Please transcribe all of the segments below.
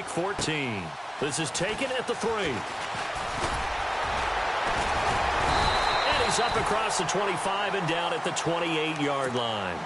Week 14. This is taken at the 3. And he's up across the 25 and down at the 28-yard line.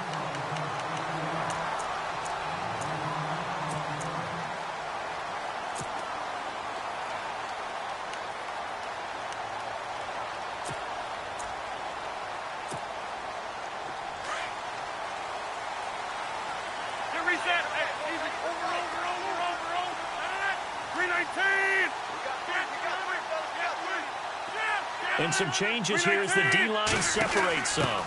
And some changes here as the D-line separates some.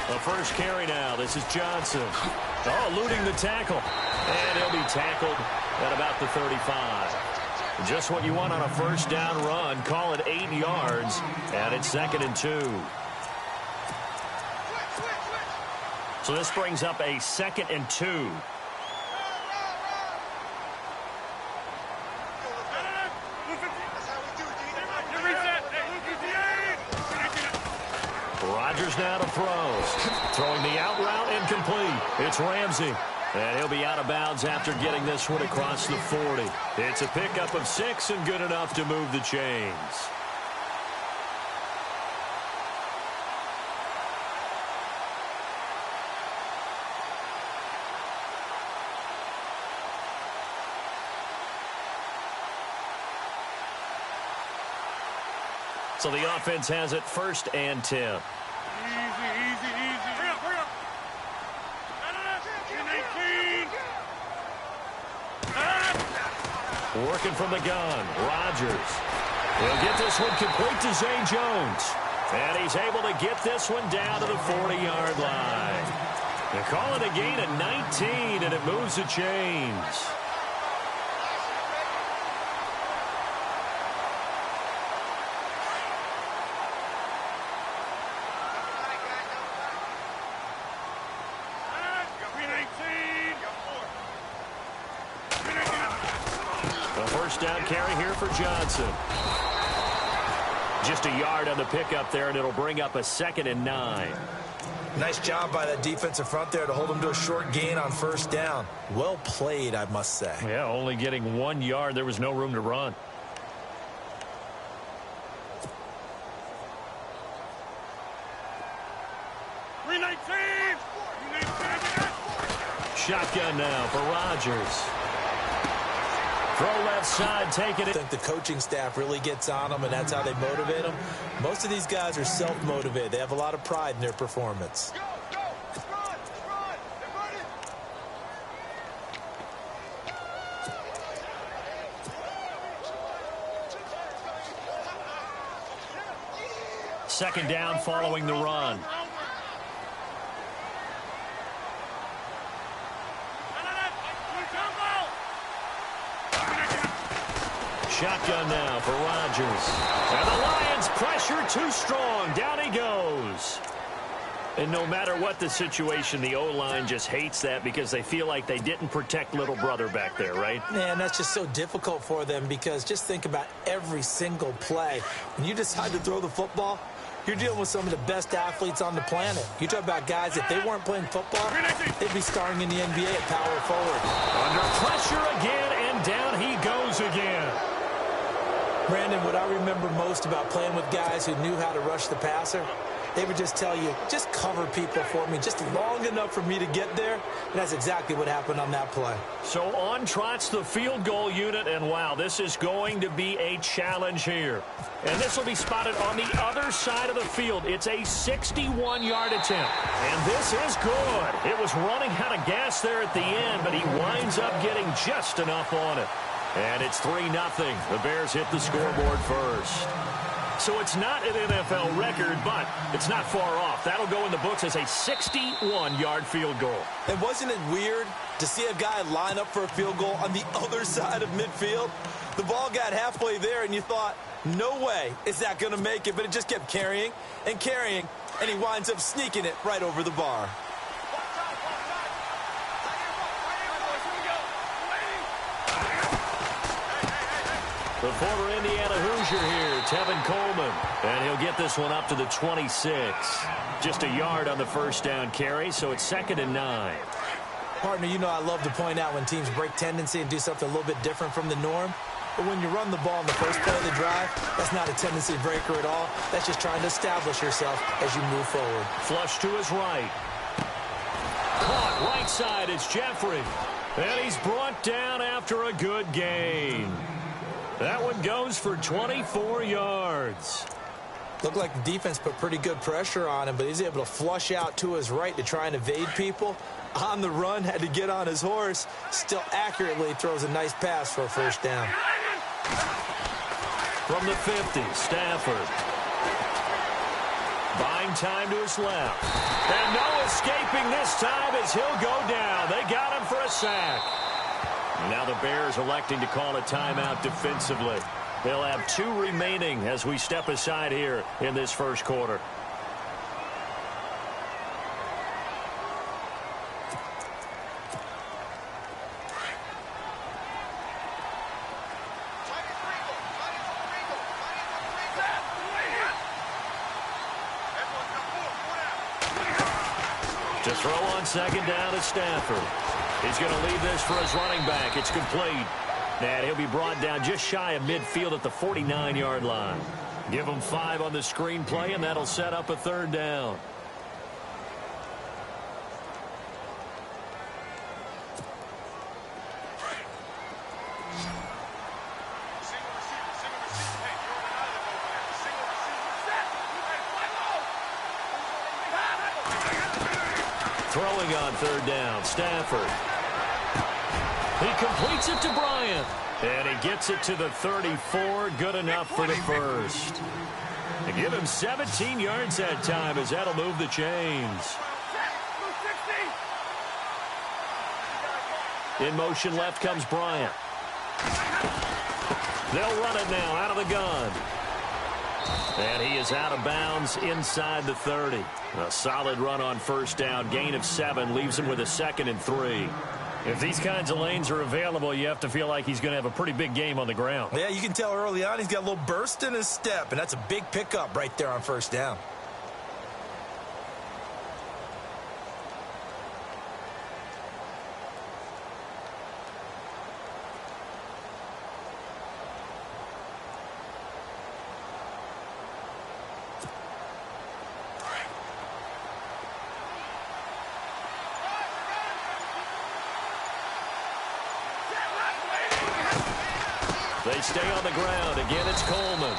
The first carry now. This is Johnson. Oh, eluding the tackle. And he'll be tackled at about the 35. Just what you want on a first down run. Call it 8 yards. And it's 2nd and 2. So this brings up a 2nd and 2. Rodgers now to throw. Throwing the out route incomplete. It's Ramsey. And he'll be out of bounds after getting this one across the 40. It's a pickup of 6 and good enough to move the chains. So the offense has it 1st and 10. Working from the gun, Rodgers. He'll get this one complete to Zay Jones. And he's able to get this one down to the 40-yard line. They call it a gain of 19, and it moves the chains. Down carry here for Johnson. Just a yard on the pickup there, and it'll bring up a 2nd and 9. Nice job by that defensive front there to hold him to a short gain on 1st down. Well played, I must say. Yeah, only getting 1 yard. There was no room to run. Shotgun now for Rodgers. Throw left side, taking it. I think the coaching staff really gets on them, and that's how they motivate them. Most of these guys are self-motivated. They have a lot of pride in their performance. Second down following the run. Shotgun now for Rodgers. And the Lions pressure too strong. Down he goes. And no matter what the situation, the O-line just hates that because they feel like they didn't protect little brother back there, right? Man, that's just so difficult for them because just think about every single play. When you decide to throw the football, you're dealing with some of the best athletes on the planet. You talk about guys, if they weren't playing football, they'd be starring in the NBA at power forward. Under pressure again, and down he goes again. Brandon, what I remember most about playing with guys who knew how to rush the passer, they would just tell you, just cover people for me, just long enough for me to get there. And that's exactly what happened on that play. So on trots the field goal unit, and wow, this is going to be a challenge here. And this will be spotted on the other side of the field. It's a 61-yard attempt. And this is good. It was running out of gas there at the end, but he winds up getting just enough on it. And it's 3-0. The Bears hit the scoreboard first. So it's not an NFL record, but it's not far off. That'll go in the books as a 61-yard field goal. And wasn't it weird to see a guy line up for a field goal on the other side of midfield? The ball got halfway there, and you thought, no way is that going to make it. But it just kept carrying and carrying, and he winds up sneaking it right over the bar. The former Indiana Hoosier here, Tevin Coleman. And he'll get this one up to the 26. Just a yard on the first down carry, so it's 2nd and 9. Partner, you know I love to point out when teams break tendency and do something a little bit different from the norm. But when you run the ball in the first play of the drive, that's not a tendency breaker at all. That's just trying to establish yourself as you move forward. Flush to his right. Caught right side, it's Jeffrey. And he's brought down after a good gain. That one goes for 24 yards. Looked like the defense put pretty good pressure on him, but he's able to flush out to his right to try and evade people. On the run, had to get on his horse. Still accurately throws a nice pass for a first down. From the 50, Stafford. Buying time to his left. And no escaping this time as he'll go down. They got him for a sack. Now the Bears electing to call a timeout defensively. They'll have 2 remaining as we step aside here in this first quarter. To throw on second down is Stafford. He's going to leave this for his running back. It's complete. And he'll be brought down just shy of midfield at the 49-yard line. Give him 5 on the screenplay, and that'll set up a third down. Throwing on third down, Stafford. He completes it to Bryant. And he gets it to the 34. Good enough for the first. They give him 17 yards that time as that'll move the chains. In motion left comes Bryant. They'll run it now out of the gun. And he is out of bounds inside the 30. A solid run on first down. Gain of 7 leaves him with a 2nd and 3. If these kinds of lanes are available, you have to feel like he's going to have a pretty big game on the ground. Yeah, you can tell early on he's got a little burst in his step, and that's a big pickup right there on first down. They stay on the ground. Again, it's Coleman.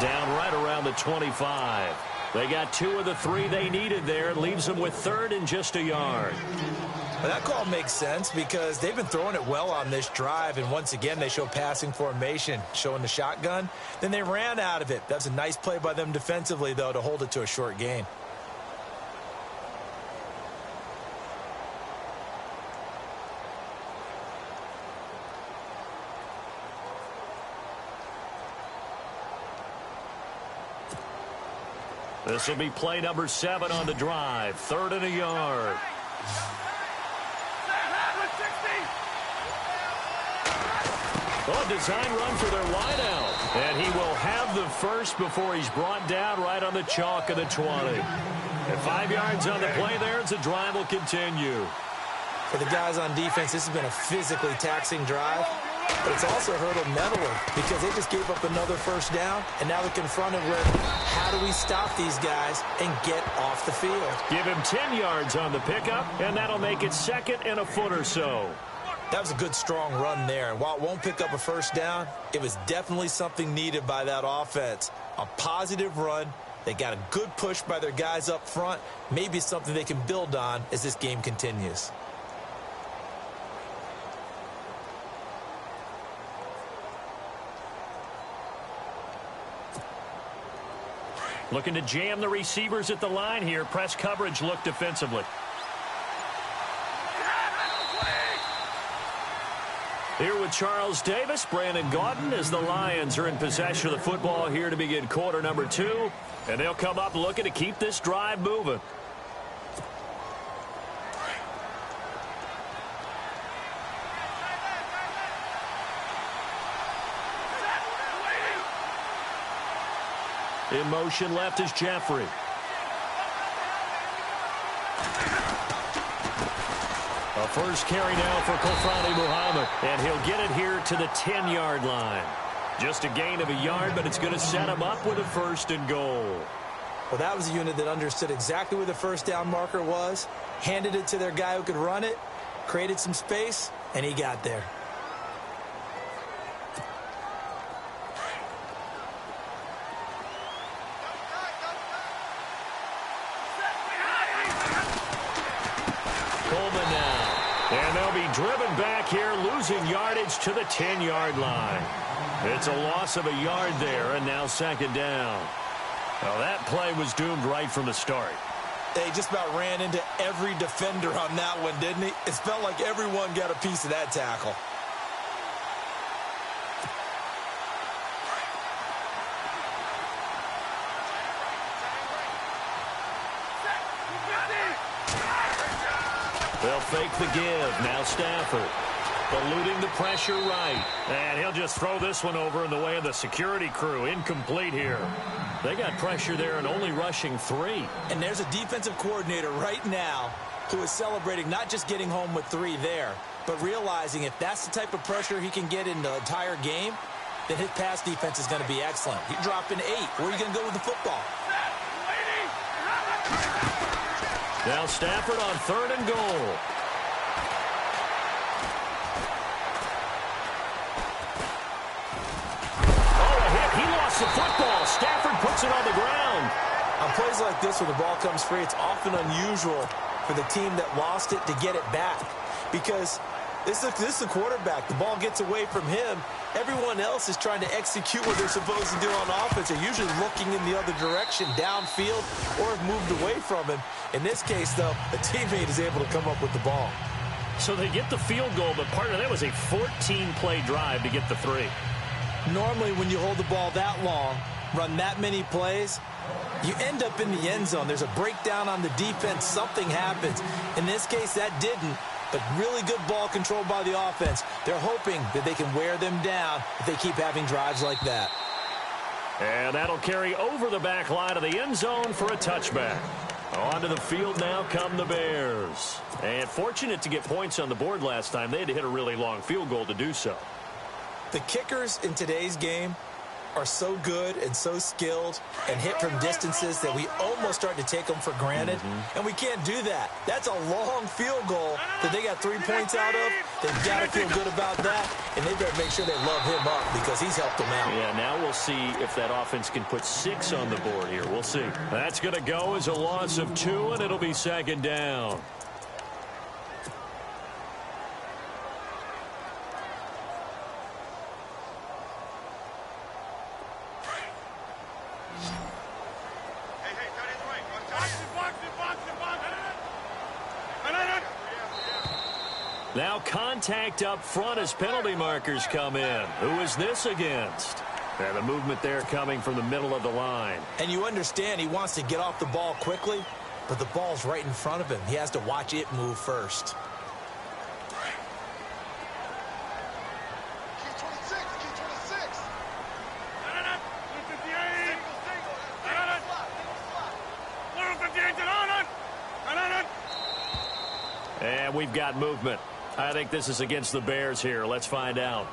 Down right around the 25. They got 2 of the 3 they needed there. It leaves them with 3rd and just a yard. Well, that call makes sense because they've been throwing it well on this drive, and once again they show passing formation, showing the shotgun. Then they ran out of it. That's a nice play by them defensively, though, to hold it to a short gain. This will be play number 7 on the drive. 3rd and a yard. Oh, design run for their wideout. And he will have the first before he's brought down right on the chalk of the 20. And 5 yards on the play there as the drive will continue. For the guys on defense, this has been a physically taxing drive. But it's also hurt them mentally because they just gave up another first down, and now they're confronted with how do we stop these guys and get off the field. Give him 10 yards on the pickup, and that'll make it 2nd and a foot or so. That was a good, strong run there. And while it won't pick up a first down, it was definitely something needed by that offense. A positive run. They got a good push by their guys up front. Maybe something they can build on as this game continues. Looking to jam the receivers at the line here. Press coverage look defensively. Here with Charles Davis, Brandon Gaudin, as the Lions are in possession of the football here to begin quarter number 2. And they'll come up looking to keep this drive moving. In motion left is A first carry now for Kofrani Muhammad, and he'll get it here to the 10-yard line. Just a gain of a yard, but it's going to set him up with a 1st and goal. Well, that was a unit that understood exactly where the first down marker was, handed it to their guy who could run it, created some space, and he got there. Coleman now. And they'll be driven back here, losing yardage to the 10-yard line. It's a loss of a yard there, and now 2nd down. Well, that play was doomed right from the start. They just about ran into every defender on that one, didn't he? It felt like everyone got a piece of that tackle. They'll fake the give. Now Stafford. Eluding the pressure right. And he'll just throw this one over in the way of the security crew. Incomplete here. They got pressure there and only rushing 3. And there's a defensive coordinator right now who is celebrating not just getting home with 3 there, but realizing if that's the type of pressure he can get in the entire game, then his pass defense is going to be excellent. You're dropping 8. Where are you going to go with the football? Now Stafford on 3rd and goal. The football. Stafford puts it on the ground. On plays like this where the ball comes free, it's often unusual for the team that lost it to get it back. Because this is the quarterback. The ball gets away from him. Everyone else is trying to execute what they're supposed to do on offense. They're usually looking in the other direction, downfield, or have moved away from him. In this case, though, a teammate is able to come up with the ball. So they get the field goal, but part of that was a 14-play drive to get the 3. Normally, when you hold the ball that long, run that many plays, you end up in the end zone. There's a breakdown on the defense. Something happens. In this case, that didn't, but really good ball control by the offense. They're hoping that they can wear them down if they keep having drives like that. And that'll carry over the back line of the end zone for a touchback. Onto the field now come the Bears. And fortunate to get points on the board last time. They had to hit a really long field goal to do so. The kickers in today's game are so good and so skilled and hit from distances that we almost start to take them for granted. And we can't do that. That's a long field goal that they got 3 points out of. They've got to feel good about that, and they better make sure they love him up because he's helped them out. Yeah, now we'll see if that offense can put 6 on the board here. We'll see. That's going to go as a loss of 2, and it'll be 2nd down. Now contact up front as penalty markers come in. Who is this against? And the movement there coming from the middle of the line. And you understand he wants to get off the ball quickly, but the ball's right in front of him. He has to watch it move first. And we've got movement. I think this is against the Bears here. Let's find out.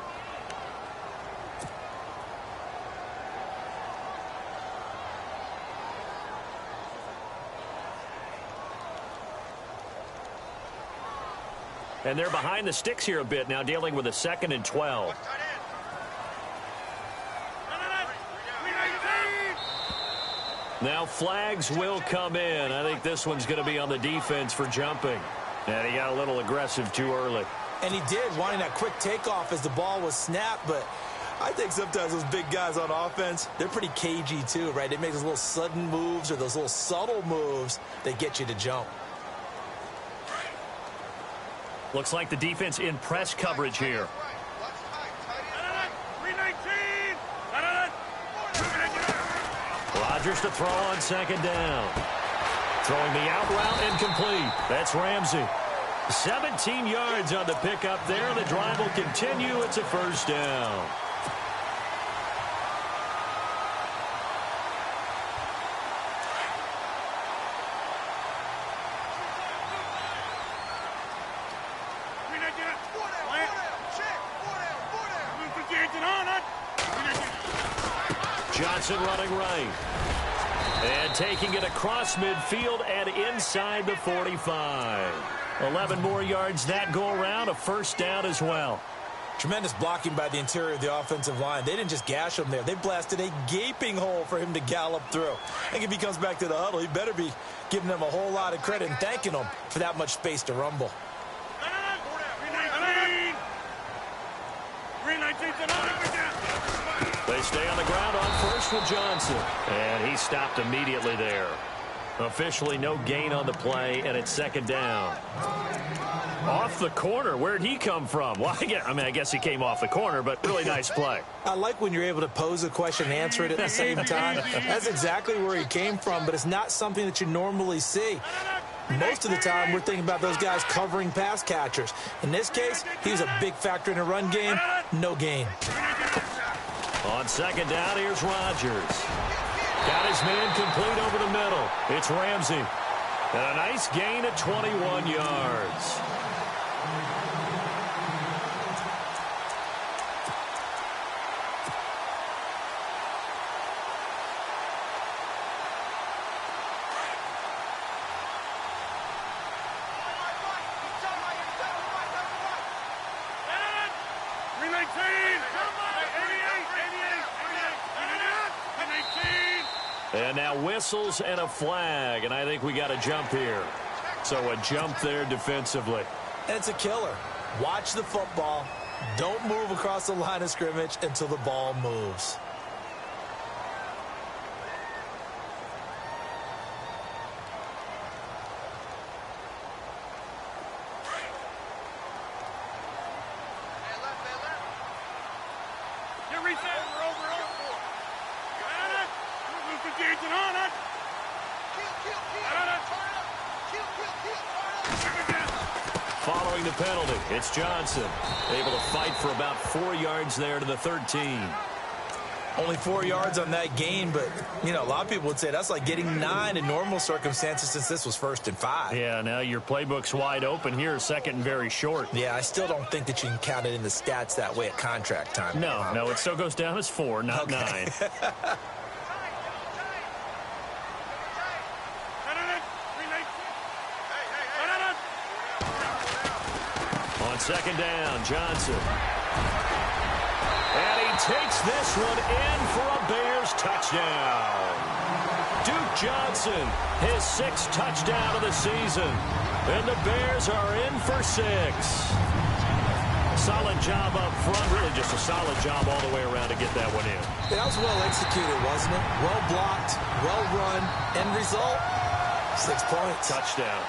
And they're behind the sticks here a bit now, dealing with a 2nd and 12. Now flags will come in. I think this one's going to be on the defense for jumping. And he got a little aggressive too early. And he did, wanting that quick takeoff as the ball was snapped. But I think sometimes those big guys on offense, they're pretty cagey too, right? They make those little sudden moves or those little subtle moves that get you to jump. Looks like the defense in press coverage here. Rodgers to throw on 2nd down. Throwing the out route incomplete. That's Ramsey. 17 yards on the pickup there. The drive will continue. It's a 1st down. Johnson running right. And taking it across midfield and inside the 45. 11 more yards that go around, a first down as well. Tremendous blocking by the interior of the offensive line. They didn't just gash him there. They blasted a gaping hole for him to gallop through. I think if he comes back to the huddle, he better be giving them a whole lot of credit and thanking them for that much space to rumble. They stay on the ground on first with Johnson. And he stopped immediately there. Officially no gain on the play, and it's second down. Off the corner. Where'd he come from? Well, I guess he came off the corner, but really nice play. I like when you're able to pose a question and answer it at the same time. That's exactly where he came from, but it's not something that you normally see. Most of the time, we're thinking about those guys covering pass catchers. In this case, he was a big factor in the run game. No gain. On second down, here's Rodgers. Got his man complete over the middle. It's Ramsey. And a nice gain at 21 yards. And now whistles and a flag, and I think we got a jump here. So a jump there defensively. And it's a killer. Watch the football. Don't move across the line of scrimmage until the ball moves. Following the penalty, it's Johnson. Able to fight for about 4 yards there to the 13. Only 4 yards on that gain, but, a lot of people would say that's like getting 9 in normal circumstances since this was 1st and 5. Yeah, now your playbook's wide open here, second and very short. Yeah, I still don't think that you can count it in the stats that way at contract time. No, it still goes down as 4, not 9. On second down, Johnson. And he takes this one in for a Bears touchdown. Duke Johnson, his 6th touchdown of the season. And the Bears are in for 6. Solid job up front. Really just a solid job all the way around to get that one in. That was well executed, wasn't it? Well blocked, well run. End result, 6 points. Touchdown.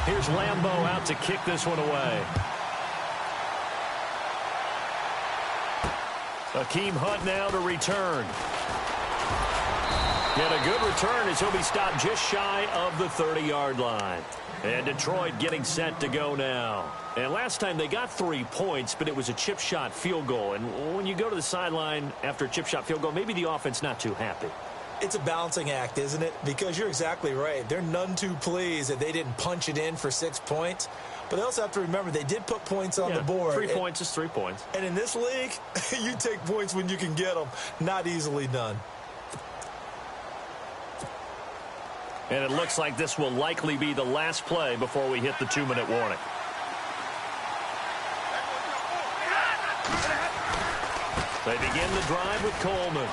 Here's Lambeau out to kick this one away. Akeem Hunt now to return. And a good return as he'll be stopped just shy of the 30-yard line. And Detroit getting set to go now. And last time they got 3 points, but it was a chip shot field goal. And when you go to the sideline after a chip shot field goal, maybe the offense not too happy. It's a balancing act, isn't it? Because you're exactly right. They're none too pleased that they didn't punch it in for 6 points. But they also have to remember they did put points on the board. 3 points is 3 points. And in this league, you take points when you can get them. Not easily done. And it looks like this will likely be the last play before we hit the 2-minute warning. They begin the drive with Coleman.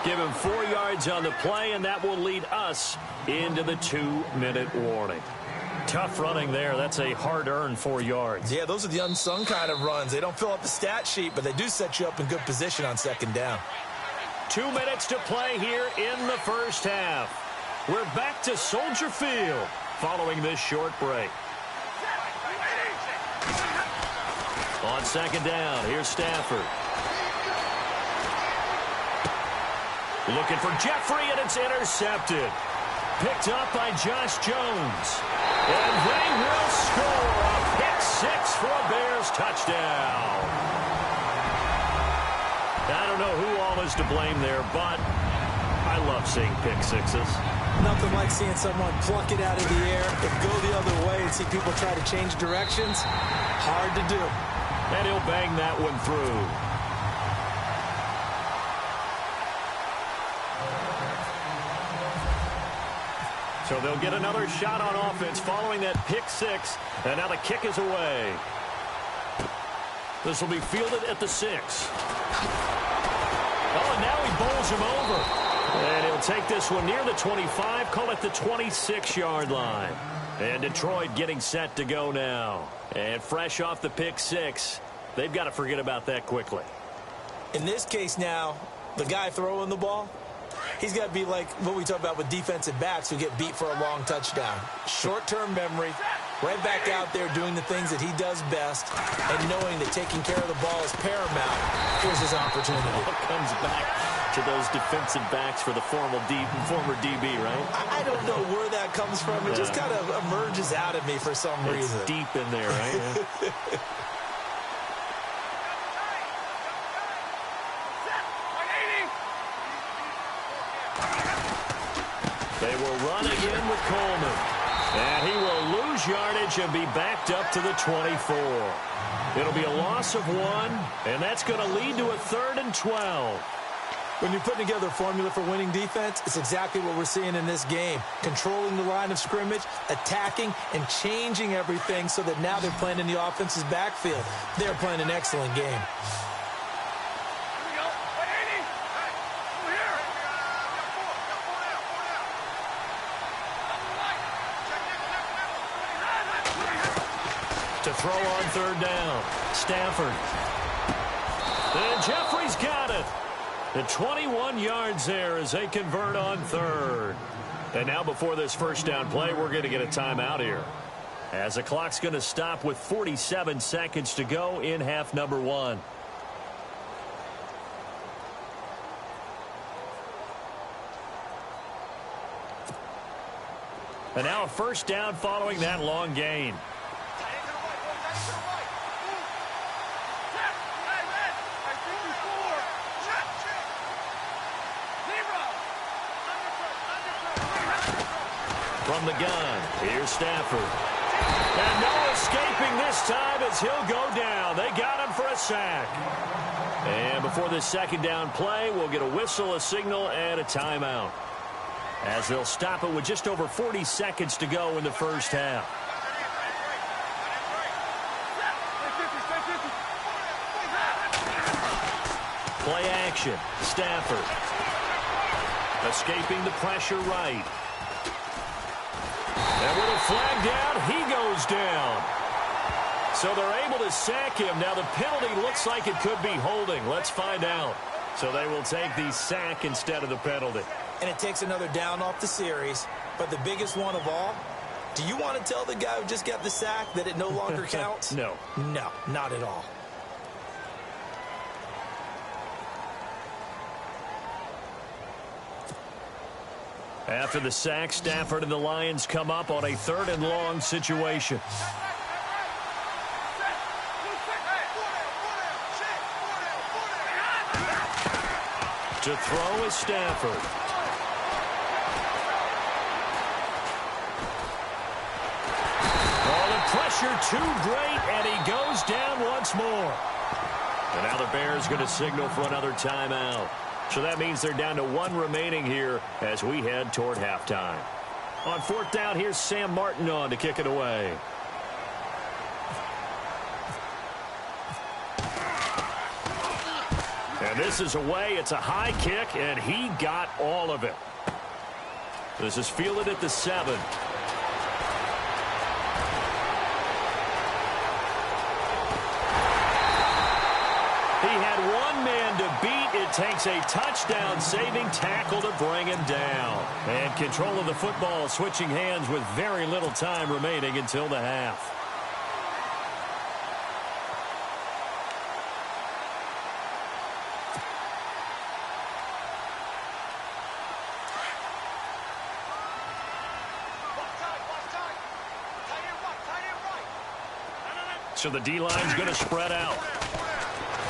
Give him 4 yards on the play, and that will lead us into the 2-minute warning. Tough running there. That's a hard-earned 4 yards. Yeah, those are the unsung kind of runs. They don't fill up the stat sheet, but they do set you up in good position on second down. 2 minutes to play here in the first half. We're back to Soldier Field following this short break. On second down, here's Stafford. Looking for Jeffrey, and it's intercepted. Picked up by Josh Jones. And they will score a pick 6 for a Bears touchdown. I don't know who all is to blame there, but I love seeing pick 6s. Nothing like seeing someone pluck it out of the air and go the other way can see people try to change directions. Hard to do. And he'll bang that one through. So they'll get another shot on offense following that pick six. And now the kick is away. This will be fielded at the 6. Oh, and now he bowls him over. And he'll take this one near the 25, call it the 26-yard line. And Detroit getting set to go now. And fresh off the pick six, they've got to forget about that quickly. In this case now, the guy throwing the ball, he's got to be like what we talk about with defensive backs who get beat for a long touchdown. Short-term memory, right back out there doing the things that he does best, and knowing that taking care of the ball is paramount. Here's his opportunity. It all comes back to those defensive backs for the former DB, right? I don't know where that comes from. It just kind of emerges out of me for some reason. It's deep in there, right? Yeah. They will run again with Coleman. And he will lose yardage and be backed up to the 24. It'll be a loss of 1, and that's going to lead to a 3rd and 12. When you're putting together a formula for winning defense, it's exactly what we're seeing in this game. Controlling the line of scrimmage, attacking, and changing everything so that now they're playing in the offense's backfield. They're playing an excellent game. To throw on 3rd down, Stafford. And Jeffrey's got it. The 21 yards there as they convert on 3rd. And now before this first down play, we're going to get a timeout here, as the clock's going to stop with 47 seconds to go in half number 1. And now a first down following that long gain. From the gun, here's Stafford. And no escaping this time as he'll go down. They got him for a sack. And before this second down play, we'll get a whistle, a signal, and a timeout, as they'll stop it with just over 40 seconds to go in the first half. Play action, Stafford. Escaping the pressure right. And with a flag down, he goes down. So they're able to sack him. Now the penalty looks like it could be holding. Let's find out. So they will take the sack instead of the penalty. And it takes another down off the series. But the biggest one of all, do you want to tell the guy who just got the sack that it no longer counts? No. No, not at all. After the sack, Stafford and the Lions come up on a 3rd and long situation. To throw is Stafford. Oh, the pressure too great, and he goes down once more. And now the Bears going to signal for another timeout. So that means they're down to 1 remaining here as we head toward halftime. On 4th down, here's Sam Martin on to kick it away. And this is away. It's a high kick, and he got all of it. This is fielded at the 7. He had one man to beat. It takes a touchdown-saving tackle to bring him down. And control of the football switching hands with very little time remaining until the half. So the D-line's going to spread out.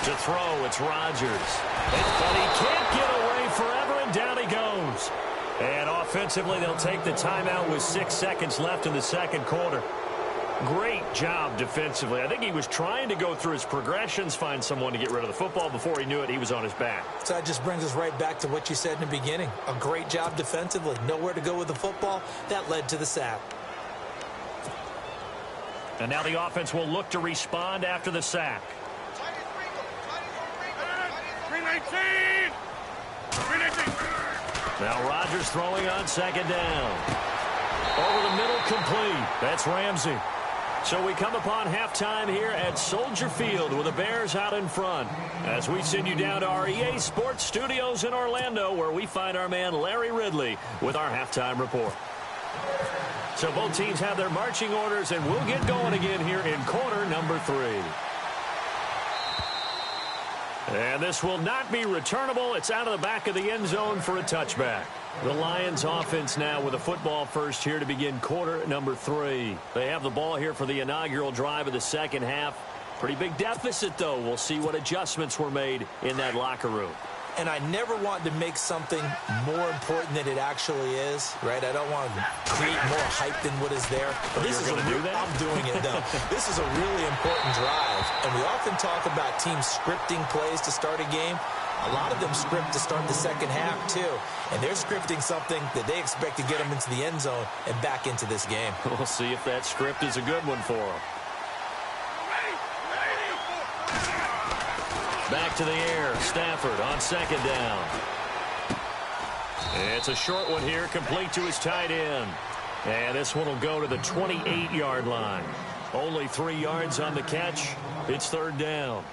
To throw, it's Rodgers. But he can't get away forever, and down he goes. And offensively, they'll take the timeout with 6 seconds left in the second quarter. Great job defensively. I think he was trying to go through his progressions, find someone to get rid of the football. Before he knew it, he was on his back. So that just brings us right back to what you said in the beginning. A great job defensively. Nowhere to go with the football. That led to the sack. And now the offense will look to respond after the sack. 319! 319! Now Rodgers throwing on second down. Over the middle, complete. That's Ramsey. So we come upon halftime here at Soldier Field with the Bears out in front. As we send you down to our EA Sports Studios in Orlando, where we find our man Larry Ridley with our halftime report. So both teams have their marching orders, and we'll get going again here in quarter number 3. And this will not be returnable. It's out of the back of the end zone for a touchback. The Lions offense now with a football first here to begin quarter number 3. They have the ball here for the inaugural drive of the second half. Pretty big deficit, though. We'll see what adjustments were made in that locker room. And I never want to make something more important than it actually is, right? I don't want to create more hype than what is there. But this is going to do that? I'm doing it, though. This is a really important drive. And we often talk about teams scripting plays to start a game. A lot of them script to start the second half, too. And they're scripting something that they expect to get them into the end zone and back into this game. We'll see if that script is a good one for them. Back to the air. Stafford on second down. It's a short one here, complete to his tight end. And this one will go to the 28-yard line. Only 3 yards on the catch. It's third down.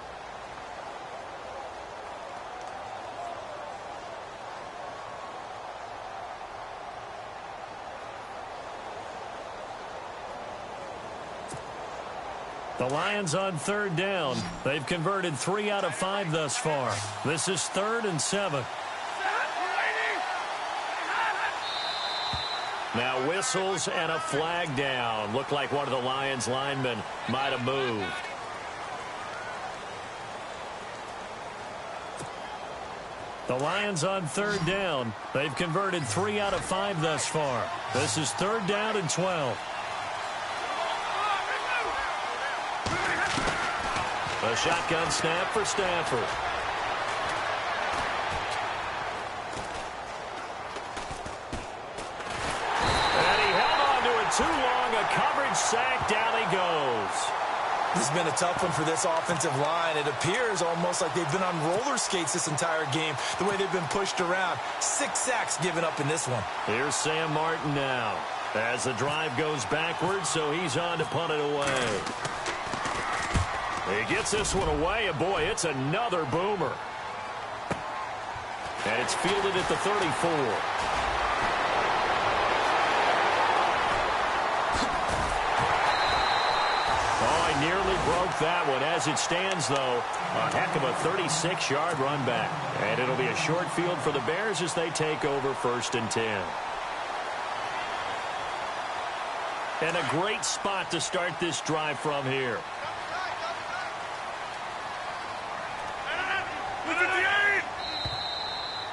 The Lions on third down. They've converted 3 out of 5 thus far. This is 3rd and 7. Now whistles and a flag down. Looked like one of the Lions linemen might have moved. The Lions on third down. They've converted 3 out of 5 thus far. This is 3rd down and 12. A shotgun snap for Stafford. And he held on to it too long. A coverage sack. Down he goes. This has been a tough one for this offensive line. It appears almost like they've been on roller skates this entire game, the way they've been pushed around. 6 sacks given up in this one. Here's Sam Martin now as the drive goes backwards, so he's on to punt it away. He gets this one away, and boy, it's another boomer. And it's fielded at the 34. Oh, he nearly broke that one. As it stands, though, a heck of a 36-yard run back. And it'll be a short field for the Bears as they take over 1st and 10. And a great spot to start this drive from here.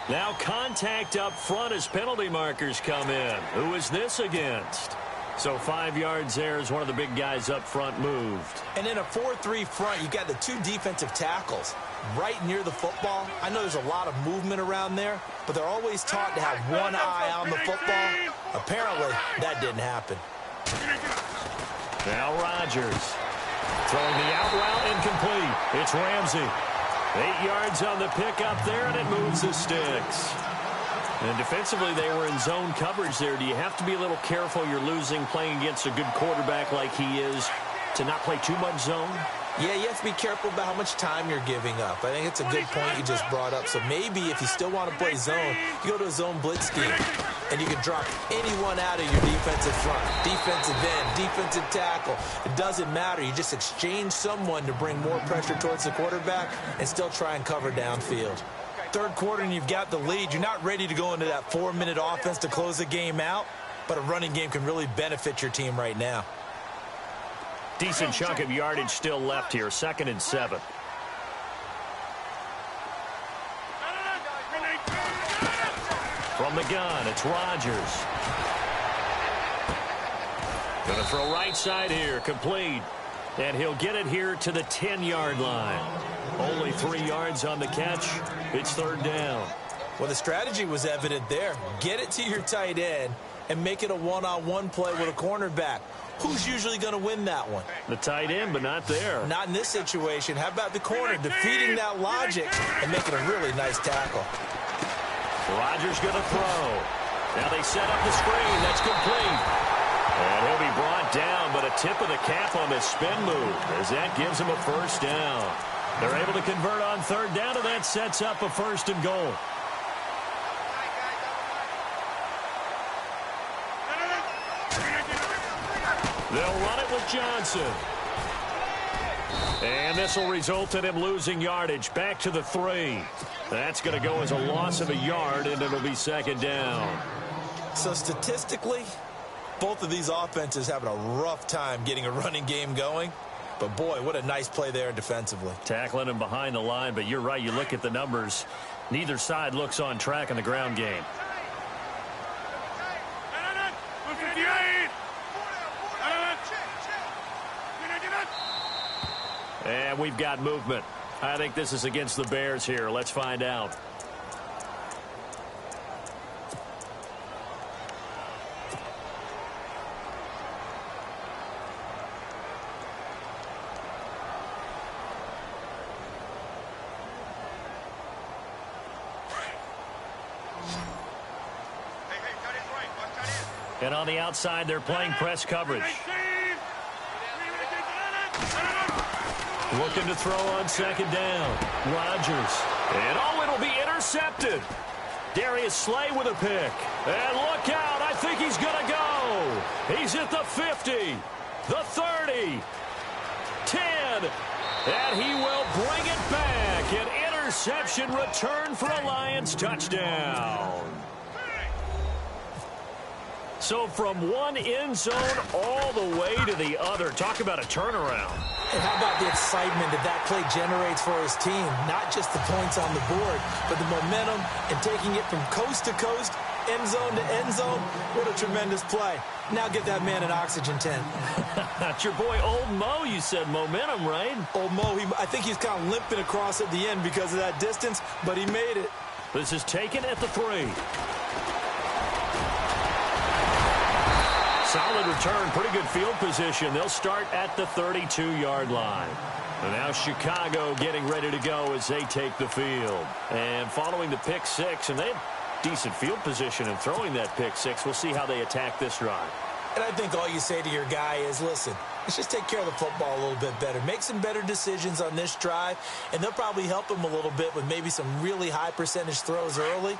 Now contact up front as penalty markers come in. Who is this against? So 5 yards there as one of the big guys up front moved. And in a 4-3 front, you got the 2 defensive tackles right near the football. I know there's a lot of movement around there, but they're always taught to have one eye on the football. Apparently, that didn't happen. Now Rodgers throwing the out route incomplete. It's Ramsey. 8 yards on the pickup there, and it moves the sticks. And defensively, they were in zone coverage there. Do you have to be a little careful you're losing playing against a good quarterback like he is to not play too much zone? Yeah, you have to be careful about how much time you're giving up. I think it's a good point you just brought up. So maybe if you still want to play zone, you go to a zone blitz scheme, and you can drop anyone out of your defensive front, defensive end, defensive tackle. It doesn't matter. You just exchange someone to bring more pressure towards the quarterback and still try and cover downfield. 3rd quarter, and you've got the lead. You're not ready to go into that 4-minute offense to close the game out, but a running game can really benefit your team right now. Decent chunk of yardage still left here. 2nd and 7. From the gun, it's Rodgers. Going to throw right side here, complete. And he'll get it here to the 10-yard line. Only 3 yards on the catch. It's third down. Well, the strategy was evident there. Get it to your tight end and make it a one-on-one play with a cornerback. Who's usually going to win that one? The tight end, but not there. Not in this situation. How about the corner defeating that logic and making a really nice tackle? Rodgers going to throw. Now they set up the screen. That's complete. And he'll be brought down, but a tip of the cap on this spin move as that gives him a first down. They're able to convert on third down, and that sets up a first and goal. They'll run it with Johnson. And this will result in him losing yardage back to the 3. That's going to go as a loss of a yard, and it'll be second down. So statistically, both of these offenses having a rough time getting a running game going. But, boy, what a nice play there defensively. Tackling him behind the line, but you're right. You look at the numbers. Neither side looks on track in the ground game. And we've got movement. I think this is against the Bears here. Let's find out. And on the outside, they're playing press coverage. Looking to throw on second down. Rodgers. And it'll be intercepted. Darius Slay with a pick. And look out, I think he's going to go. He's at the 50, the 30, 10, and he will bring it back. An interception return for a Lions touchdown. So from one end zone all the way to the other. Talk about a turnaround. And how about the excitement that play generates for his team? Not just the points on the board, but the momentum and taking it from coast to coast, end zone to end zone. What a tremendous play. Now get that man an oxygen tent. That's your boy Old Mo. You said momentum, right? Old Mo, I think he's kind of limping across at the end because of that distance, but he made it. This is taken at the 3. Solid return, pretty good field position. They'll start at the 32-yard line. And now Chicago getting ready to go as they take the field. And following the pick 6, and they have decent field position in throwing that pick 6. We'll see how they attack this drive. And I think all you say to your guy is, listen, let's just take care of the football a little bit better. Make some better decisions on this drive, and they'll probably help him a little bit with maybe some really high percentage throws early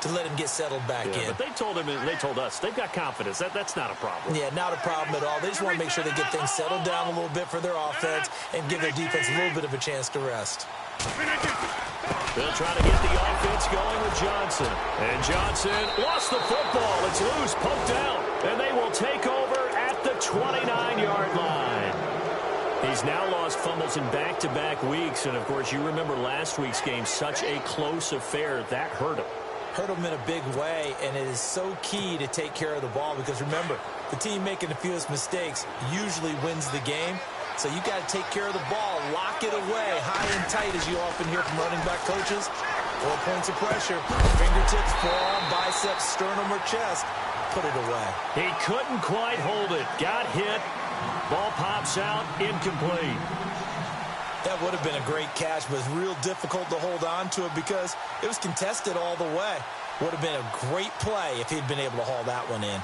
to let him get settled back in. But they told him, and they told us, they've got confidence. That's not a problem. Yeah, not a problem at all. They just want to make sure they get things settled down a little bit for their offense and give their defense a little bit of a chance to rest. They'll try to get the offense going with Johnson. And Johnson lost the football. It's loose, poked out. And they will take over at the 29-yard line. He's now lost fumbles in back-to-back weeks. And, of course, you remember last week's game, such a close affair. That hurt him. Hurt him in a big way, and it is so key to take care of the ball because, remember, the team making the fewest mistakes usually wins the game. So you got to take care of the ball, lock it away, high and tight, as you often hear from running back coaches. 4 points of pressure, fingertips, forearm, biceps, sternum, or chest. Put it away. He couldn't quite hold it. Got hit. Ball pops out, incomplete. That would have been a great catch, but it's real difficult to hold on to it because it was contested all the way. Would have been a great play if he'd been able to haul that one in.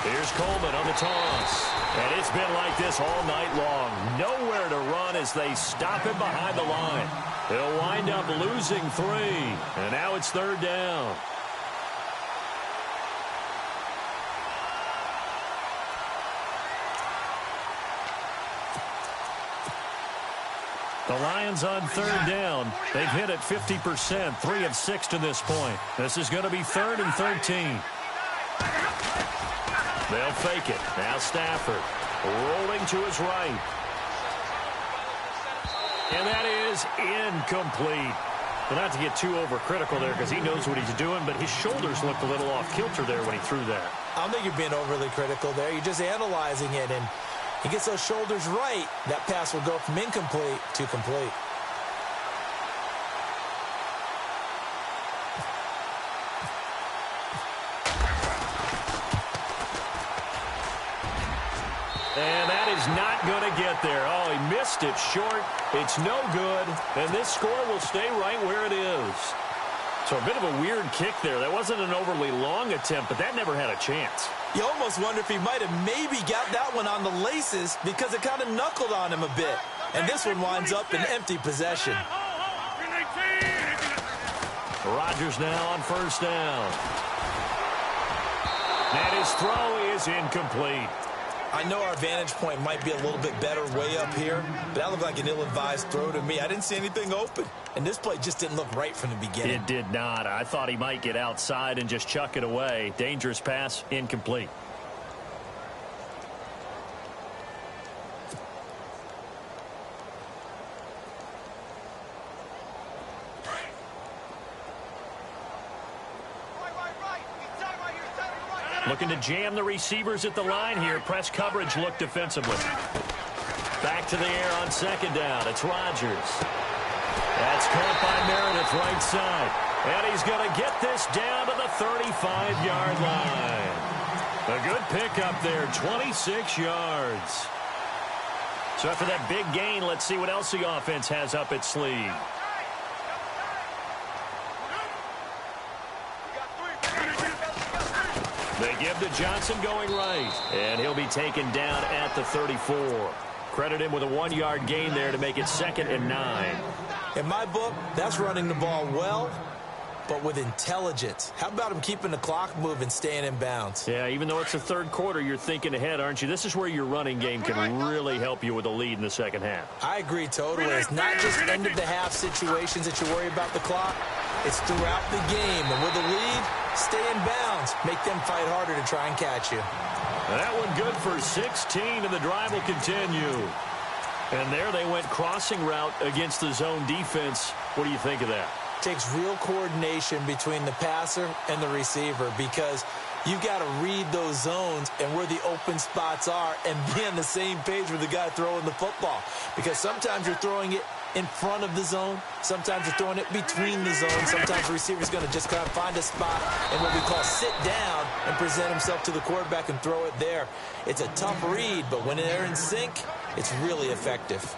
Here's Coleman on the toss. And it's been like this all night long. Nowhere to run as they stop him behind the line. He'll wind up losing 3. And now it's third down. The Lions on third down. They've hit it 50%, 3 of 6 to this point. This is going to be 3rd and 13. They'll fake it. Now Stafford rolling to his right. And that is incomplete. Well, not to get too overcritical there because he knows what he's doing, but his shoulders looked a little off kilter there when he threw that. I don't think you're being overly critical there. You're just analyzing it, and he gets those shoulders right. That pass will go from incomplete to complete. And that is not going to get there. Oh, he missed it short. It's no good. And this score will stay right where it is. So a bit of a weird kick there. That wasn't an overly long attempt, but that never had a chance. You almost wonder if he might have maybe got that one on the laces because it kind of knuckled on him a bit. And this one winds up in empty possession. Rodgers now on first down. And his throw is incomplete. I know our vantage point might be a little bit better way up here, but that looked like an ill-advised throw to me. I didn't see anything open, and this play just didn't look right from the beginning. It did not. I thought he might get outside and just chuck it away. Dangerous pass, incomplete. Looking to jam the receivers at the line here. Press coverage look defensively. Back to the air on second down. It's Rodgers. That's caught by Meredith right side. And he's going to get this down to the 35-yard line. A good pickup there, 26 yards. So after that big gain, let's see what else the offense has up its sleeve. They give to Johnson going right, and he'll be taken down at the 34. Credit him with a 1-yard gain there to make it 2nd and 9. In my book, that's running the ball well, but with intelligence. How about him keeping the clock moving, staying in bounds? Yeah, even though it's the third quarter, you're thinking ahead, aren't you? This is where your running game can really help you with a lead in the second half. I agree totally. It's not just end-of-the-half situations that you worry about the clock. It's throughout the game, and with a lead, stay in bounds. Make them fight harder to try and catch you. That one good for 16, and the drive will continue. And there they went crossing route against the zone defense. What do you think of that? Takes real coordination between the passer and the receiver because you've got to read those zones and where the open spots are and be on the same page with the guy throwing the football. Because sometimes you're throwing it in front of the zone. Sometimes you're throwing it between the zones. Sometimes the receiver's going to just kind of find a spot and what we call sit down and present himself to the quarterback and throw it there. It's a tough read, but when they're in sync, it's really effective.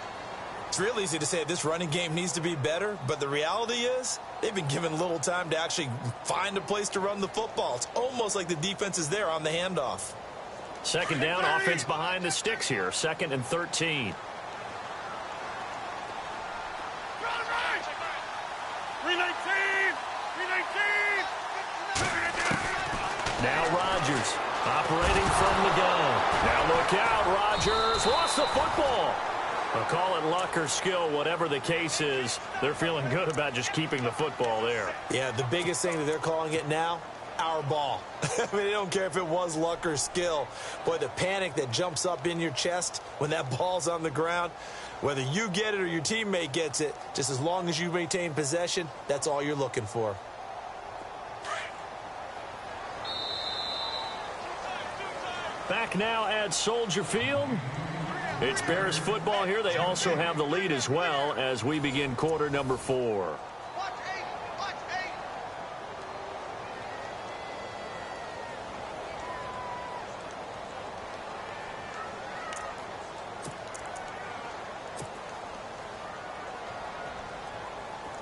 It's real easy to say this running game needs to be better, but the reality is they've been given little time to actually find a place to run the football. It's almost like the defense is there on the handoff. Second down, offense behind the sticks here. 2nd and 13. Now Rodgers operating from the gun. Now look out, Rodgers lost the football. I'll call it luck or skill, whatever the case is. They're feeling good about just keeping the football there. Yeah, the biggest thing that they're calling it now, our ball. I mean, they don't care if it was luck or skill. Boy, the panic that jumps up in your chest when that ball's on the ground, whether you get it or your teammate gets it, just as long as you maintain possession, that's all you're looking for. Back now at Soldier Field. It's Bears football here. They also have the lead as well as we begin quarter number 4.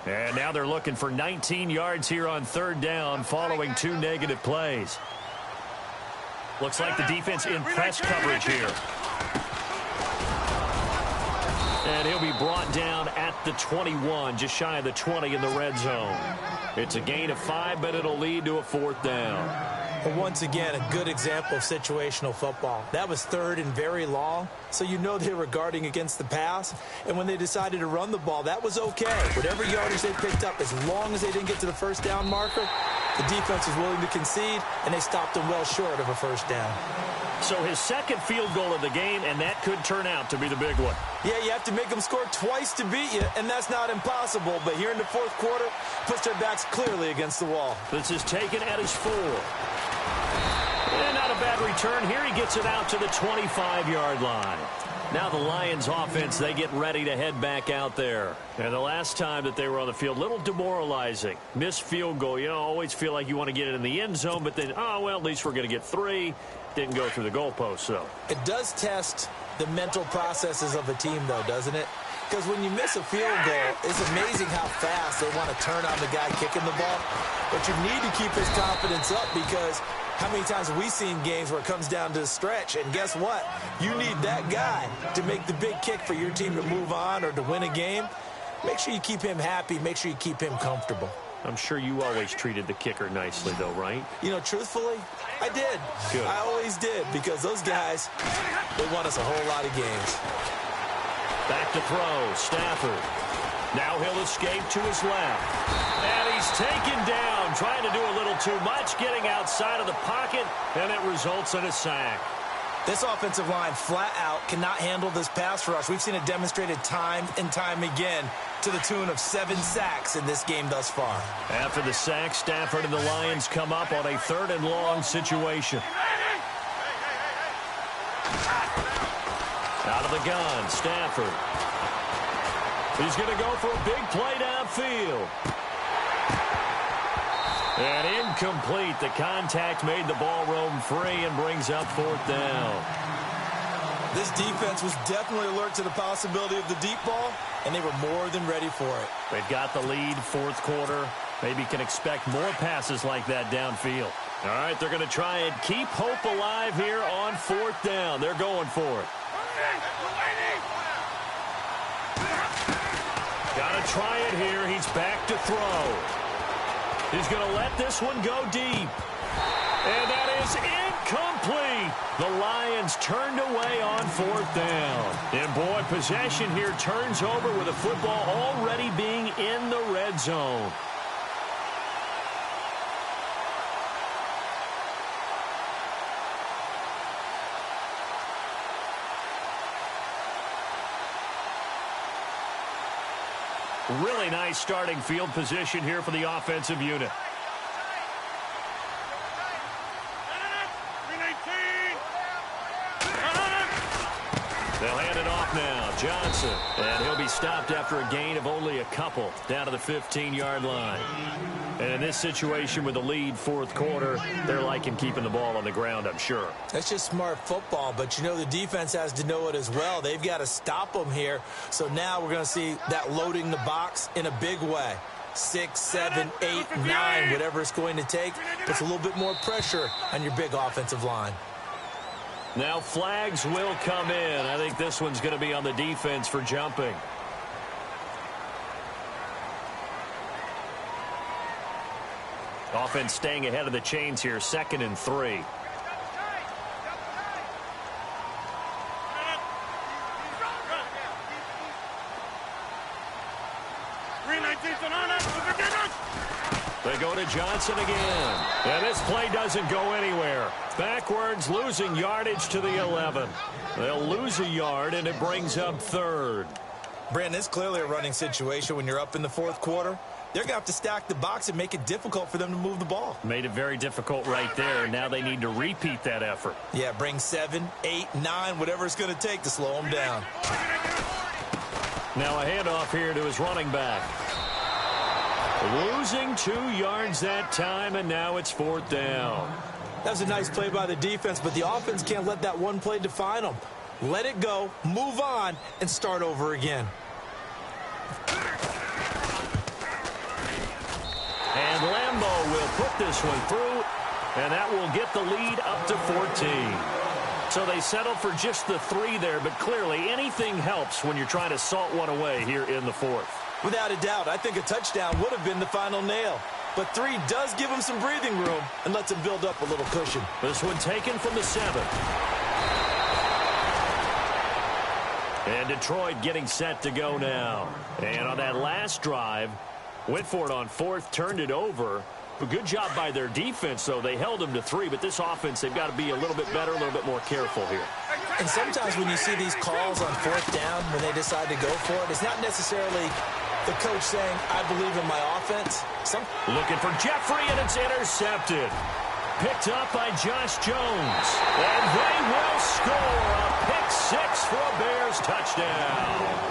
And now they're looking for 19 yards here on third down following 2 negative plays. Looks like the defense in press coverage here. And he'll be brought down at the 21, just shy of the 20 in the red zone. It's a gain of 5, but it'll lead to a 4th down. But once again, a good example of situational football. That was 3rd and very long, so you know they were guarding against the pass. And when they decided to run the ball, that was okay. Whatever yardage they picked up, as long as they didn't get to the first down marker, the defense was willing to concede, and they stopped them well short of a first down. So his second field goal of the game, and that could turn out to be the big one. Yeah, you have to make them score twice to beat you, and that's not impossible. But here in the fourth quarter, puts their backs clearly against the wall. This is taken at his 4. And not a bad return here. He gets it out to the 25-yard line. Now the Lions offense, they get ready to head back out there. And the last time that they were on the field, a little demoralizing. Missed field goal. You know, always feel like you want to get it in the end zone, but then, oh, well, at least we're going to get 3. Didn't go through the goalpost, though. It does test the mental processes of a team, though, doesn't it? Because when you miss a field goal, it's amazing how fast they want to turn on the guy kicking the ball. But you need to keep his confidence up because how many times have we seen games where it comes down to the stretch? And guess what? You need that guy to make the big kick for your team to move on or to win a game. Make sure you keep him happy. Make sure you keep him comfortable. I'm sure you always treated the kicker nicely, though, right? You know, truthfully, I did. Good. I always did because those guys, they won us a whole lot of games. Back to throw, Stafford. Now he'll escape to his left. And he's taken down, trying to do a little too much, getting outside of the pocket, and it results in a sack. This offensive line flat out cannot handle this pass rush. We've seen it demonstrated time and time again to the tune of 7 sacks in this game thus far. After the sack, Stafford and the Lions come up on a 3rd and long situation. Out of the gun, Stafford. He's going to go for a big play downfield. And incomplete. The contact made the ball roam free and brings up 4th down. This defense was definitely alert to the possibility of the deep ball, and they were more than ready for it. They've got the lead, 4th quarter. Maybe can expect more passes like that downfield. All right, they're going to try and keep hope alive here on 4th down. They're going for it. Got to try it here. He's back to throw. He's going to let this one go deep. And that is incomplete. The Lions turned away on 4th down. And, boy, possession here turns over with the football already being in the red zone. Really nice starting field position here for the offensive unit. They'll hand it off now. Johnson. And he'll be stopped after a gain of only a couple down to the 15-yard line. And in this situation with the lead 4th quarter, they're liking keeping the ball on the ground, I'm sure. That's just smart football, but you know the defense has to know it as well. They've got to stop them here. So now we're going to see that loading the box in a big way. 6, 7, 8, 9, whatever it's going to take, puts a little bit more pressure on your big offensive line. Now flags will come in. I think this one's going to be on the defense for jumping. Offense staying ahead of the chains here, 2nd and 3. They go to Johnson again. And this play doesn't go anywhere. Backwards, losing yardage to the 11. They'll lose a yard, and it brings up 3rd. Brandon, it's clearly a running situation when you're up in the 4th quarter. They're going to have to stack the box and make it difficult for them to move the ball. Made it very difficult right there. Now they need to repeat that effort. Yeah, bring 7, 8, 9, whatever it's going to take to slow them down. Now a handoff here to his running back. Losing 2 yards that time, and now it's 4th down. That was a nice play by the defense, but the offense can't let that one play define them. Let it go, move on, and start over again. And Lambeau will put this one through, and that will get the lead up to 14. So they settle for just the 3 there, but clearly anything helps when you're trying to salt one away here in the 4th. Without a doubt, I think a touchdown would have been the final nail. But 3 does give them some breathing room and lets them build up a little cushion. This one taken from the 7. And Detroit getting set to go now. And on that last drive, went for it on 4th, turned it over. A good job by their defense, though. They held them to 3, but this offense, they've got to be a little bit better, a little bit more careful here. And sometimes when you see these calls on 4th down, when they decide to go for it, it's not necessarily the coach saying, I believe in my offense. Looking for Jeffrey, and it's intercepted. Picked up by Josh Jones. And they will score a pick-6 for a Bears touchdown.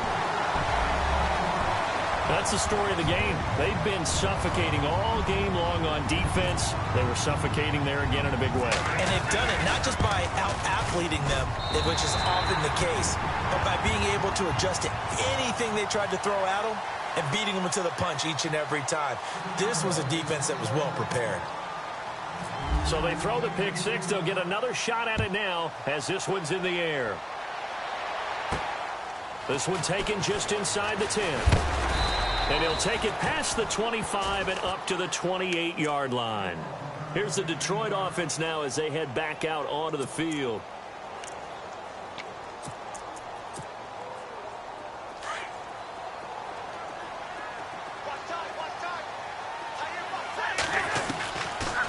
That's the story of the game. They've been suffocating all game long on defense. They were suffocating there again in a big way. And they've done it not just by out-athleting them, which is often the case, but by being able to adjust to anything they tried to throw at them and beating them to the punch each and every time. This was a defense that was well prepared. So they throw the pick-6. They'll get another shot at it now as this one's in the air. This one taken just inside the 10. And he'll take it past the 25 and up to the 28-yard line. Here's the Detroit offense now as they head back out onto the field.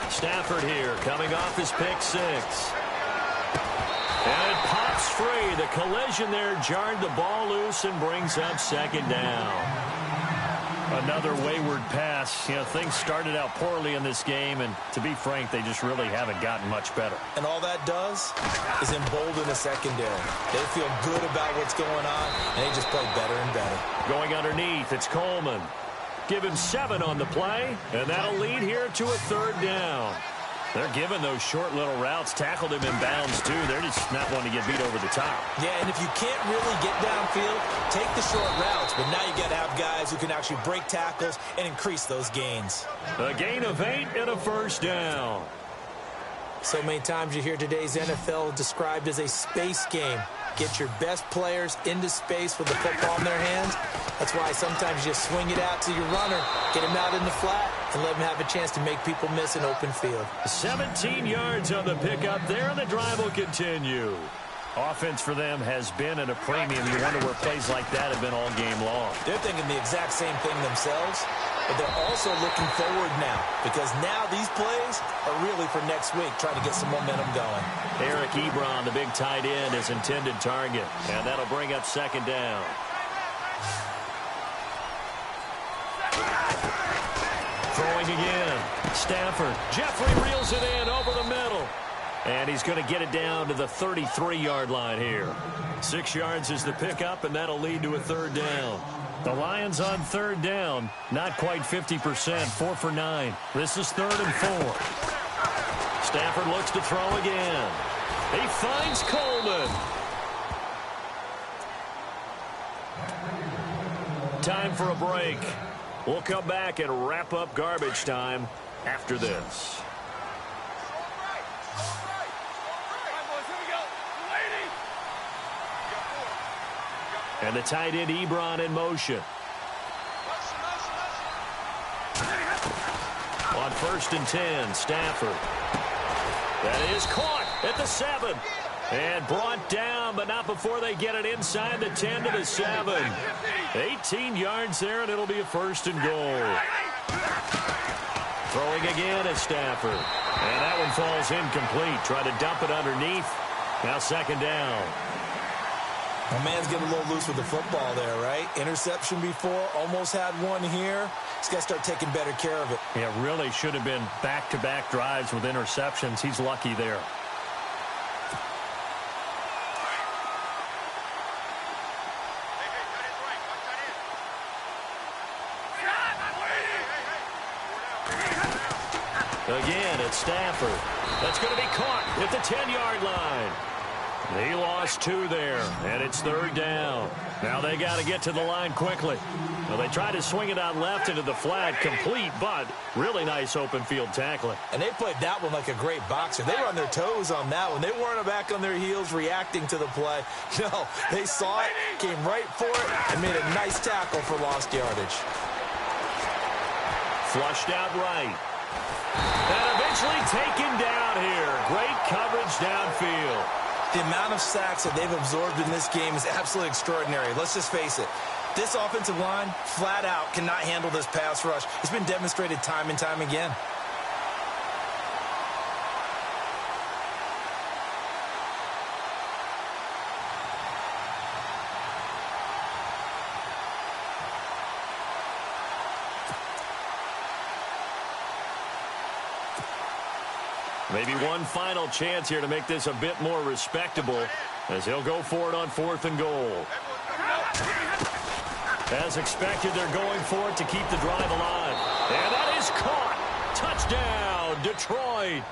Stafford here coming off his pick-6. And it pops free. The collision there jarred the ball loose and brings up 2nd down. Another wayward pass. You know, things started out poorly in this game, and to be frank, they just really haven't gotten much better. And all that does is embolden the secondary. They feel good about what's going on, and they just play better and better. Going underneath, it's Coleman. Give him 7 on the play, and that'll lead here to a 3rd down. They're giving those short little routes. Tackled him in bounds, too. They're just not wanting to get beat over the top. Yeah, and if you can't really get downfield, take the short routes. But now you got to have guys who can actually break tackles and increase those gains. A gain of 8 and a 1st down. So many times you hear today's NFL described as a space game. Get your best players into space with the football in their hands. That's why sometimes you just swing it out to your runner, get him out in the flat, and let him have a chance to make people miss an open field. 17 yards on the pickup there, and the drive will continue. Offense for them has been at a premium. You wonder where plays like that have been all game long. They're thinking the exact same thing themselves, but they're also looking forward now because now these plays are really for next week, trying to get some momentum going. Eric Ebron, the big tight end, is intended target, and that'll bring up 2nd down. Throwing again. Stafford. Jeffrey reels it in over the middle. And he's going to get it down to the 33-yard line here. 6 yards is the pickup, and that'll lead to a 3rd down. The Lions on 3rd down. Not quite 50%. 4 for 9. This is 3rd and 4. Stafford looks to throw again. He finds Coleman. Time for a break. We'll come back and wrap up garbage time after this. And the tight end Ebron in motion. On 1st and 10, Stafford. That is caught at the 7. And brought down, but not before they get it inside the 10 to the 7. 18 yards there, and it'll be a 1st and goal. Throwing again is Stafford. And that one falls incomplete. Try to dump it underneath. Now 2nd down. My man's getting a little loose with the football there, right? Interception before, almost had one here. He's got to start taking better care of it. Yeah, really should have been back-to-back drives with interceptions. He's lucky there. Again, it's Stafford. That's going to be caught at the 10-yard line. He lost 2 there, and it's 3rd down. Now they got to get to the line quickly. Well, they tried to swing it out left into the flat, complete, but really nice open field tackling. And they played that one like a great boxer. They were on their toes on that one. They weren't back on their heels reacting to the play. No, they saw it, came right for it, and made a nice tackle for lost yardage. Flushed out right. And eventually taken down here. Great coverage downfield. The amount of sacks that they've absorbed in this game is absolutely extraordinary. Let's just face it. This offensive line, flat out, cannot handle this pass rush. It's been demonstrated time and time again. Maybe one final chance here to make this a bit more respectable as he'll go for it on 4th and goal. As expected, they're going for it to keep the drive alive. And that is caught. Touchdown, Detroit.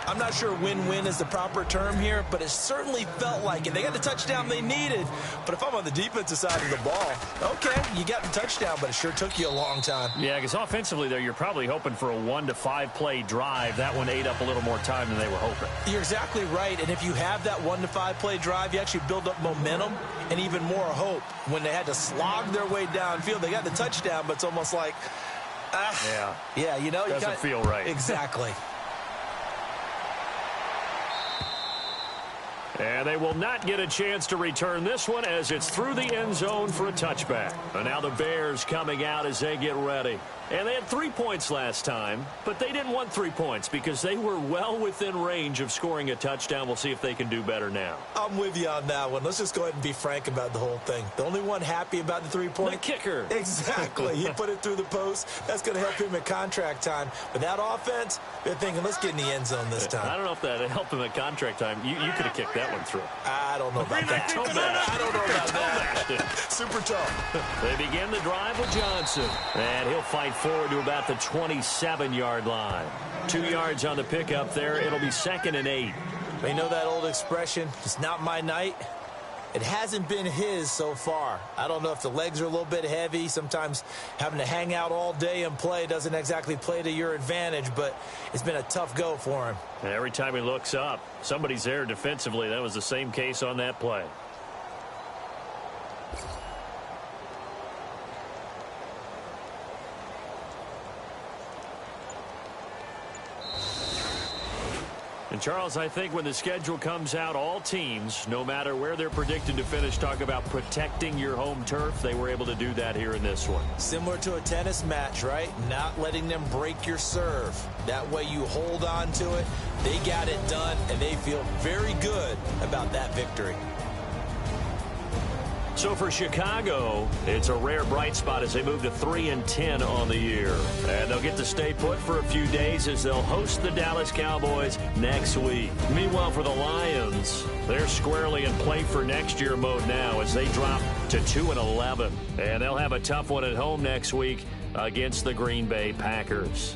I'm not sure win-win is the proper term here, but it certainly felt like it. They got the touchdown they needed, but if I'm on the defensive side of the ball, okay, you got the touchdown, but it sure took you a long time. Yeah, because offensively there, you're probably hoping for a 1 to 5 play drive. That one ate up a little more time than they were hoping. You're exactly right, and if you have that 1 to 5 play drive, you actually build up momentum and even more hope. When they had to slog their way downfield, they got the touchdown, but it's almost like, yeah, you know, doesn't feel right. Exactly. And they will not get a chance to return this one as it's through the end zone for a touchback. And now the Bears coming out as they get ready. And they had 3 points last time, but they didn't want 3 points because they were well within range of scoring a touchdown. We'll see if they can do better now. I'm with you on that one. Let's just go ahead and be frank about the whole thing. The only one happy about the 3-point? The kicker. Exactly. He put it through the post. That's going to help him at contract time. But that offense, they're thinking, let's get in the end zone this time. I don't know if that helped him at contract time. You could have kicked that one through. I don't know about that. I don't know about that. Super tough. They begin the drive with Johnson. And he'll fight forward to about the 27-yard line. 2 yards on the pickup there. It'll be 2nd and 8. You know that old expression, it's not my night? It hasn't been his so far. I don't know if the legs are a little bit heavy. Sometimes having to hang out all day and play doesn't exactly play to your advantage, but it's been a tough go for him. And every time he looks up, somebody's there defensively. That was the same case on that play. And, Charles, I think when the schedule comes out, all teams, no matter where they're predicted to finish, talk about protecting your home turf. They were able to do that here in this one. Similar to a tennis match, right? Not letting them break your serve. That way you hold on to it. They got it done, and they feel very good about that victory. So for Chicago, it's a rare bright spot as they move to 3-10 on the year. And they'll get to stay put for a few days as they'll host the Dallas Cowboys next week. Meanwhile, for the Lions, they're squarely in play for next year mode now as they drop to 2-11. And they'll have a tough one at home next week against the Green Bay Packers.